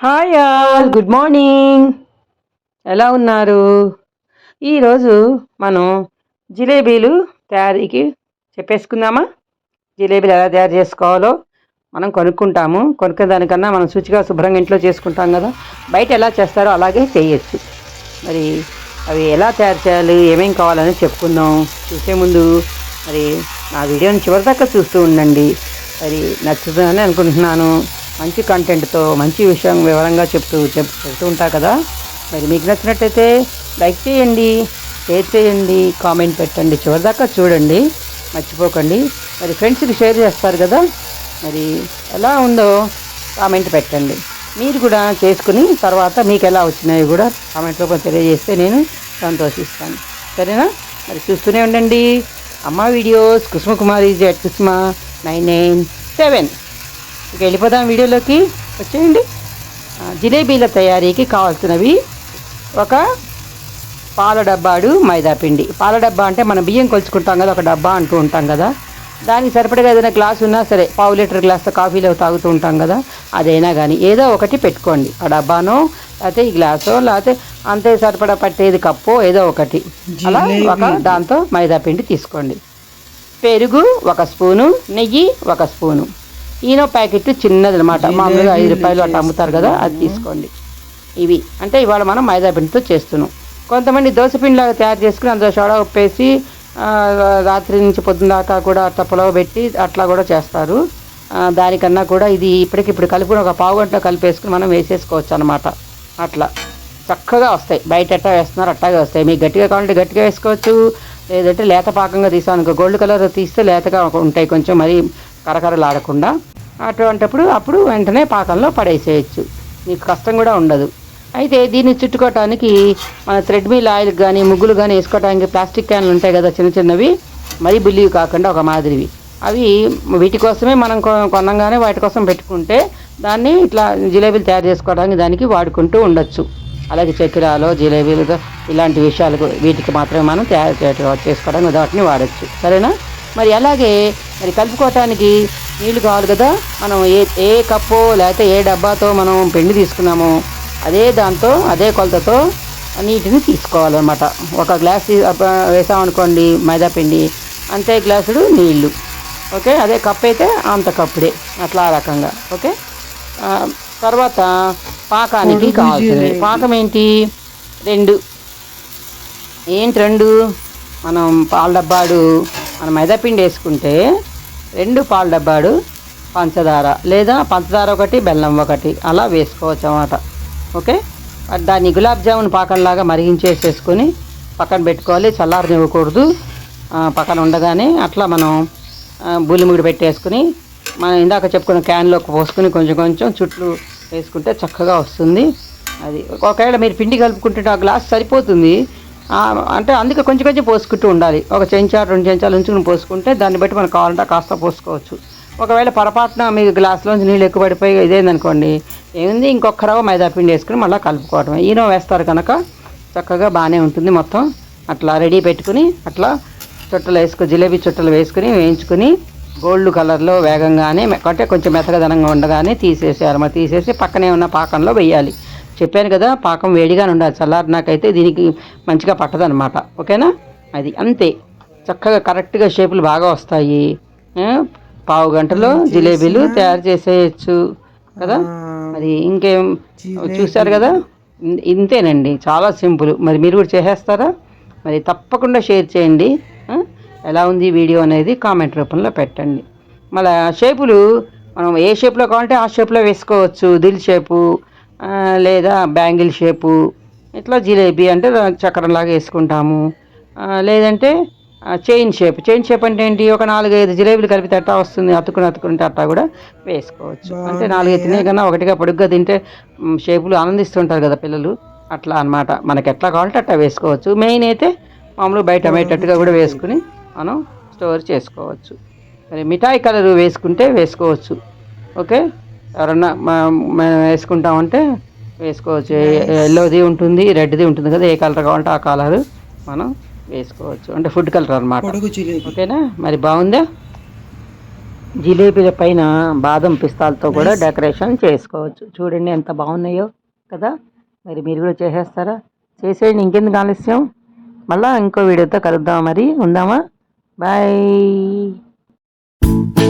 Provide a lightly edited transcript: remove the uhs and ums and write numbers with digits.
Hi all, good morning. ఎలా ఉన్నారు? ఈరోజు మనం జిలేబీలు తయారీకి చెప్పేసుకుందామా? జిలేబీలు ఎలా తయారు చేసుకోవాలో మనం కొనుక్కునే దానికన్నా మనం శుచిగా శుభ్రంగా ఇంట్లో చేసుకుంటాం కదా. బయట ఎలా చేస్తారో అలాగే చేయొచ్చు. మరి అవి ఎలా తయారు చేయాలి, ఏమేం కావాలని చెప్పుకుందాం. చూసే ముందు మరి నా వీడియోని చివరిదాకా చూస్తూ ఉండండి. మరి నచ్చుతుందని అనుకుంటున్నాను. మంచి కంటెంట్తో మంచి విషయం వివరంగా చెప్తూ ఉంటా కదా. మరి మీకు నచ్చినట్టయితే లైక్ చేయండి, షేర్ చేయండి, కామెంట్ పెట్టండి, చివరిదాకా చూడండి, మర్చిపోకండి. మరి ఫ్రెండ్స్కి షేర్ చేస్తారు కదా, మరి ఎలా ఉందో కామెంట్ పెట్టండి. మీరు కూడా చేసుకుని తర్వాత మీకు ఎలా వచ్చినాయో కూడా కామెంట్ రూపంలో తెలియజేస్తే నేను సంతోషిస్తాను. సరేనా? మరి చూస్తూనే ఉండండి అమ్మ వీడియోస్. కుసుమ కుమారి జే కుసుమ 997. ఇక వెళ్ళిపోదాం వీడియోలోకి. వచ్చేయండి. జిలేబీల తయారీకి కావాల్సినవి: ఒక పాల డబ్బాడు మైదా పిండి. పాల డబ్బా అంటే మనం బియ్యం కొలుచుకుంటాం కదా, ఒక డబ్బా అంటూ ఉంటాం కదా. దానికి సరిపడగా ఏదైనా గ్లాస్ ఉన్నా సరే, ½ లీటర్ గ్లాస్తో కాఫీలో తాగుతూ ఉంటాం కదా, అదైనా కానీ ఏదో ఒకటి పెట్టుకోండి. ఆ డబ్బానో లేకపోతే ఈ గ్లాసో లేకపోతే అంతే సరిపడా పట్టేది కప్పో ఏదో ఒకటి, అలా ఒక దాంతో మైదా పిండి తీసుకోండి. పెరుగు 1 స్పూను, నెయ్యి 1 స్పూను, ఈనో ప్యాకెట్ చిన్నది అనమాట, మామూలుగా 5 రూపాయలు అట్లా అమ్ముతారు కదా, అది తీసుకోండి. ఇవి అంటే ఇవాళ మనం మైదా పిండితో చేస్తున్నాం. కొంతమంది దోశపిండిలాగా తయారు చేసుకుని అందులో సోడా ఉప్పేసి రాత్రి నుంచి పొద్దున్న దాకా కూడా అట్లా పులవ పెట్టి అట్లా కూడా చేస్తారు. దానికన్నా కూడా ఇది ఇప్పటికిప్పుడు కలుపుకుని ఒక పావు గంటలో కలిపేసుకుని మనం వేసేసుకోవచ్చు అనమాట. అట్లా చక్కగా వస్తాయి. బయట ఎట్టా వేస్తున్నారు అట్టాగే వస్తాయి. మీకు గట్టిగా కావాలంటే గట్టిగా వేసుకోవచ్చు, లేదంటే లేత పాకంగా తీసాను, గోల్డ్ కలర్ తీస్తే లేతగా ఉంటాయి కొంచెం, మరి కరకరలాడకుండా. అప్పుడు వెంటనే పాకంలో పడేసేయచ్చు, మీకు కష్టం కూడా ఉండదు. అయితే దీన్ని చుట్టుకోవటానికి మన థ్రెడ్మిల్ ఆయిల్ కానీ ముగ్గులు కానీ వేసుకోవడానికి ప్లాస్టిక్ క్యాన్లు ఉంటాయి కదా, చిన్న చిన్నవి, మరీ బుల్లివి కాకుండా ఒక మాదిరివి. అవి వీటి కోసమే మనం కొనంగానే వాటి కోసం పెట్టుకుంటే దాన్ని ఇట్లా జిలేబీలు తయారు చేసుకోవడానికి దానికి వాడుకుంటూ ఉండొచ్చు. అలాగే చక్కెరలో జిలేబీలు ఇలాంటి విషయాలకు వీటికి మాత్రమే మనం తయారు చేసుకోవడానికి వాటిని వాడచ్చు. సరేనా? మరి అలాగే మరి కలుపుకోవటానికి నీళ్లు కావాలి కదా. మనం ఏ కప్పో లేకపోతే ఏ డబ్బాతో మనం పిండి తీసుకున్నామో అదే కొలతతో నీటిని తీసుకోవాలన్నమాట. 1 గ్లాస్ వేసామనుకోండి మైదా పిండి, అంతే గ్లాసుడు నీళ్లు. ఓకే, అదే కప్ అయితే అంత కప్పుడే, అట్లా ఆ రకంగా. ఓకే, తర్వాత పాకానికి కావాల్సింది పాకం ఏంటి? 2 మనం పాల డబ్బాడు మనం మైదాపిండి వేసుకుంటే 2 పాల డబ్బాడు పంచదార, లేదా పంచదార 1 బెల్లం 1 అలా వేసుకోవచ్చు అన్నమాట. ఓకే, దాన్ని గులాబ్ జామున్ పాకంలాగా మరిగించేసేసుకొని పక్కన పెట్టుకోవాలి. చల్లారనివ్వకూడదు. పక్కన ఉండగానే అట్లా మనం బుల్లిముడి పెట్టేసుకుని మనం ఇందాక చెప్పుకున్న క్యాన్లోకి పోసుకుని కొంచెం కొంచెం చుట్లు వేసుకుంటే చక్కగా వస్తుంది. అది ఒకవేళ మీరు పిండి కలుపుకుంటుంటే ఆ గ్లాస్ సరిపోతుంది అంటే, అందుకే కొంచెం కొంచెం పోసుకుంటూ ఉండాలి. 1 చెంచా 2 చెంచాలు ఉంచుకుని పోసుకుంటే దాన్ని బట్టి మనకు కావాలంటే కాస్త పోసుకోవచ్చు. ఒకవేళ పొరపాటున మీకు గ్లాసులోంచి నీళ్ళు ఎక్కువ పడిపోయి ఇదేందనుకోండి, ఏముంది, ఇంకొక రవ్వ మైదా పిండి వేసుకుని మళ్ళీ కలుపుకోవటమే. ఈనో వేస్తారు కనుక చక్కగా బాగానే ఉంటుంది. మొత్తం అట్లా రెడీ పెట్టుకుని అట్లా జిలేబీ చుట్టలు వేసుకుని వేయించుకుని గోల్డ్ కలర్లో వేగంగానే అంటే కొంచెం మెత్తగదనంగా ఉండగానే తీసేసి పక్కనే ఉన్న పాకంలో వేయాలి. చెప్పాను కదా, పాకం వేడిగానే ఉండాలి. చల్లారినాకైతే దీనికి మంచిగా పట్టదనమాట. ఓకేనా? అది అంతే. చక్కగా కరెక్ట్గా షేపులు బాగా వస్తాయి. పావు గంటలో జిలేబీలు తయారు చేసేయచ్చు కదా. మరి ఇంకేం చూశారు కదా, ఇంతేనండి, చాలా సింపుల్. మరి మీరు కూడా చేసేస్తారా? మరి తప్పకుండా షేర్ చేయండి. ఎలా ఉంది వీడియో అనేది కామెంట్ రూపంలో పెట్టండి. మళ్ళీ షేపులు మనం ఏ షేప్లో కావాలంటే ఆ షేప్లో వేసుకోవచ్చు. దిల్ షేపు లేదా బ్యాంగిల్ షేపు, ఇట్లా జిలేబీ అంటే చక్రంలాగా వేసుకుంటాము. లేదంటే చైన్ షేప్ అంటే ఏంటి, ఒక 4-5 జిలేబీలు కలిపితే అట్టా వస్తుంది, అతుకుంటే అట్టా కూడా వేసుకోవచ్చు. అంటే 4 తినే కన్నా ఒకటిగా పొడుగ్గా తింటే షేపులు ఆనందిస్తుంటారు కదా పిల్లలు, అట్లా అనమాట. మనకి ఎట్లా కావాలంటే అట్టా వేసుకోవచ్చు. మెయిన్ అయితే మామూలు బయట అమ్మేటట్టుగా కూడా వేసుకుని మనం స్టోర్ చేసుకోవచ్చు. మరి మిఠాయి కలర్ వేసుకుంటే వేసుకోవచ్చు. ఓకే, ఎవరన్నా మేము వేసుకుంటామంటే వేసుకోవచ్చు. ఎల్లోది ఉంటుంది, రెడ్ది ఉంటుంది కదా, ఏ కలర్ కావాలంటే ఆ కలర్ మనం వేసుకోవచ్చు. అంటే ఫుడ్ కలర్ అనమాట. ఓకేనా? మరి బాగుందా? జిలేబీల పైన బాదం పిస్తాలతో కూడా డెకరేషన్ చేసుకోవచ్చు. చూడండి ఎంత బాగున్నాయో కదా. మరి మీరు కూడా చేసేస్తారా? చేసేయండి, ఇంకెందుకు ఆలస్యం. మళ్ళీ ఇంకో వీడియోతో కలుద్దాం, మరి ఉందామా? బాయ్.